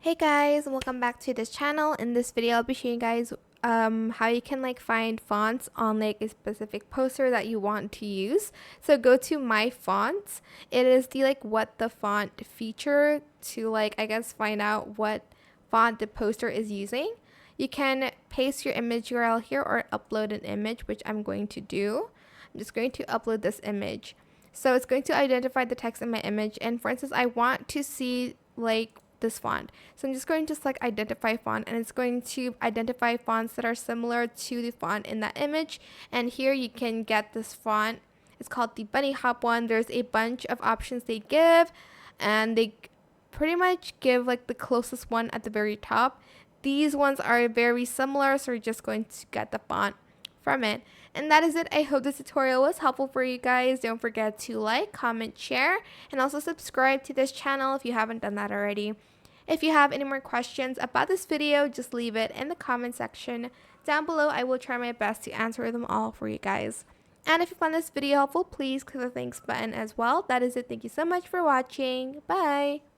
Hey guys, and welcome back to this channel. In this video, I'll be showing you guys how you can find fonts on a specific poster that you want to use. So go to MyFonts. It is the WhatTheFont feature to I guess find out what font the poster is using. You can paste your image URL here or upload an image, which I'm going to do. I'm just going to upload this image. So it's going to identify the text in my image, and for instance, I want to see this font. So I'm just going to select identify font, and it's going to identify fonts that are similar to the font in that image. And here you can get this font. It's called the bunny hop one. There's a bunch of options they give, and they pretty much give the closest one at the very top. These ones are very similar, so you're just going to get the font from it. And that is it. I hope this tutorial was helpful for you guys. Don't forget to like, comment, share, and also subscribe to this channel if you haven't done that already. If you have any more questions about this video, just leave it in the comment section down below. I will try my best to answer them all for you guys. And if you found this video helpful, please click the thanks button as well. That is it. Thank you so much for watching. Bye!